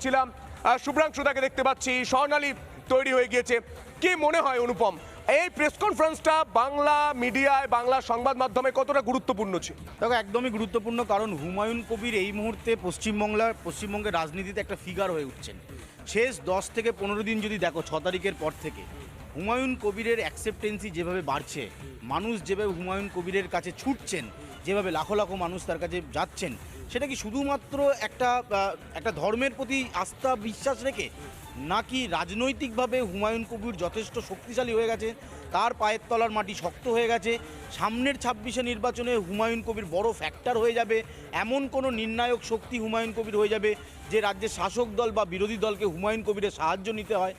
পাচ্ছিলাম, শুভ্রাংশুদাকে দেখতে পাচ্ছি, স্বর্ণালী তৈরি হয়ে গিয়েছে। কি মনে হয় অনুপম, এই প্রেস কনফারেন্সটা বাংলা মিডিয়ায়, বাংলা সংবাদ মাধ্যমে কতটা গুরুত্বপূর্ণ ছিল? দেখো, একদমই গুরুত্বপূর্ণ, কারণ হুমায়ুন কবির এই মুহূর্তে পশ্চিমবঙ্গের রাজনীতিতে একটা ফিগার হয়ে উঠছেন। শেষ 10 থেকে 15 দিন যদি দেখো, 6 তারিখের পর থেকে হুমায়ুন কবিরের অ্যাকসেপ্টেন্সি যেভাবে বাড়ছে, মানুষ যেভাবে হুমায়ুন কবিরের কাছে ছুটছেন, যেভাবে লাখো লাখো মানুষ তার কাছে যাচ্ছেন, সেটা কি শুধুমাত্র একটা ধর্মের প্রতি আস্থা বিশ্বাস রেখে, নাকি রাজনৈতিকভাবে হুমায়ুন কবির যথেষ্ট শক্তিশালী হয়ে গেছে, তার পায়ের তলার মাটি শক্ত হয়ে গেছে, সামনের 26শে নির্বাচনে হুমায়ুন কবির বড় ফ্যাক্টর হয়ে যাবে, এমন কোনো নির্ণায়ক শক্তি হুমায়ুন কবির হয়ে যাবে যে রাজ্যের শাসক দল বা বিরোধী দলকে হুমায়ুন কবিরের সাহায্য নিতে হয়।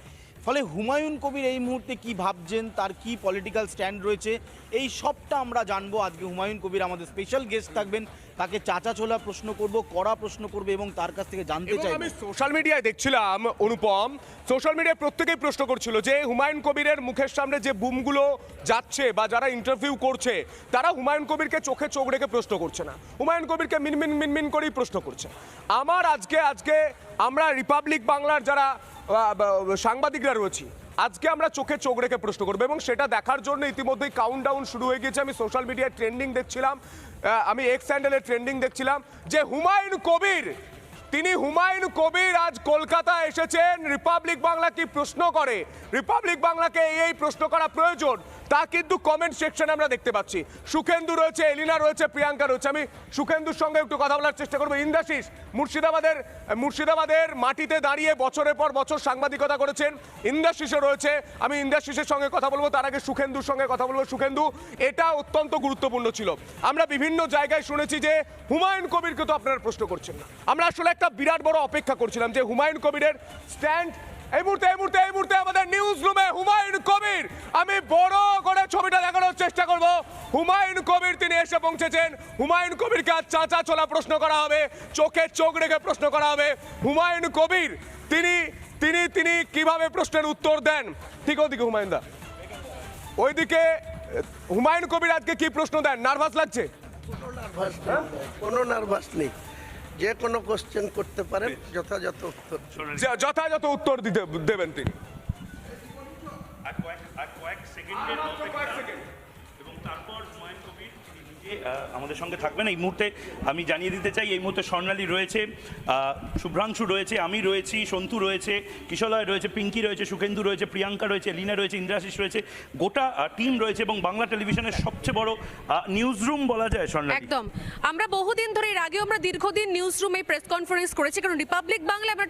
ফলে হুমায়ুন কবির এই মুহূর্তে কি ভাবছেন, তার কি পলিটিক্যাল স্ট্যান্ড রয়েছে, এই সবটা আমরা জানবো আজকে। হুমায়ুন কবির আমাদের স্পেশাল গেস্ট থাকবেন, তাকে চাচা ছোলা প্রশ্ন করব, কড়া প্রশ্ন করবে এবং তার কাছ থেকে জানতে চাই। আমি সোশ্যাল মিডিয়ায় দেখছিলাম অনুপম, সোশ্যাল মিডিয়ায় প্রত্যেকেই প্রশ্ন করছিল যে হুমায়ুন কবিরের মুখের সামনে যে বুমগুলো যাচ্ছে বা যারা ইন্টারভিউ করছে, তারা হুমায়ুন কবিরকে চোখে চোখ রেখে প্রশ্ন করছে না, হুমায়ুন কবিরকে মিনমিন মিনমিন করেই প্রশ্ন করছে। আমার আজকে আমরা রিপাবলিক বাংলার যারা সাংবাদিকরা রয়েছি, আজকে আমরা চোখে চোখ রেখে প্রশ্ন করবো এবং সেটা দেখার জন্য ইতিমধ্যেই কাউন্টডাউন শুরু হয়ে গিয়েছে। আমি সোশ্যাল মিডিয়ায় ট্রেন্ডিং দেখছিলাম, আমি এক্স হ্যান্ডেলে ট্রেন্ডিং দেখছিলাম যে হুমায়ুন কবির আজ কলকাতা এসেছেন। রিপাবলিক বাংলা কি প্রশ্ন করে, রিপাবলিক বাংলাকে এই প্রশ্ন করা প্রয়োজন, তা কিন্তু কমেন্ট সেকশনে আমরা দেখতে পাচ্ছি। সুখেন্দু রয়েছে, এলিনা রয়েছে, প্রিয়াঙ্কা রয়েছে। আমি সুখেন্দুর সঙ্গে একটু কথা বলার চেষ্টা করবো। ইন্দ্রাশিস মুর্শিদাবাদের মাটিতে দাঁড়িয়ে বছরের পর বছর সাংবাদিকতা করেছেন, ইন্দ্রাশিসও রয়েছে। আমি ইন্দ্রাশিসের সঙ্গে কথা বলবো, তার আগে সুখেন্দুর সঙ্গে কথা বলবো। সুখেন্দু, এটা অত্যন্ত গুরুত্বপূর্ণ ছিল। আমরা বিভিন্ন জায়গায় শুনেছি যে হুমায়ুন কবিরকে তো আপনারা প্রশ্ন করছেন না। আমরা আসলে একটা বিরাট বড় অপেক্ষা করছিলাম যে হুমায়ুন কবিরের স্ট্যান্ড। এই মুহূর্তে আমাদের নিউজ রুমে হুমায়ুন কবির, আমি বড় করে ছবিটা দেখানোর চেষ্টা করব। হুমায়ুন কবির তিনি এসে পৌঁছেছেন। হুমায়ুন কবিরকে আজ চাচা ছোলা প্রশ্ন করা হবে, চোখে চোখ রেখে প্রশ্ন করা হবে। হুমায়ুন কবির তিনি কিভাবে প্রশ্নের উত্তর দেন, ঠিক ওদিকে হুমায়ুন দা, ওইদিকে হুমায়ুন কবির আজকে কি প্রশ্ন দেন? নার্ভাস লাগছে? কোনো নার্ভাস নেই, যে কোনো কোশ্চেন করতে পারেন, যথাযথ উত্তর দেবেন তিনি। এবং তারপর হুমায়ুন কবির আমাদের সঙ্গে থাকবেন। এই মুহূর্তে আমি জানিয়ে দিতে চাই, এই মুহূর্তে স্বর্ণালী রয়েছে, শুভ্রাংশু রয়েছে, আমি রয়েছি, সন্তু রয়েছে, কিশলয় রয়েছে, পিঙ্কি রয়েছে, সুখেন্দু রয়েছে, প্রিয়াঙ্কা রয়েছে, লীনা রয়েছে, ইন্দ্রাশিস রয়েছে, গোটা টিম রয়েছে এবং বাংলা টেলিভিশনের সবচেয়ে বড় নিউজ রুম বলা যায় স্বর্ণালী। একদম, আমরা বহুদিন ধরে, এর আগেও আমরা দীর্ঘদিন নিউজ রুমে প্রেস কনফারেন্স করেছি, কারণ রিপাবলিক বাংলা একটা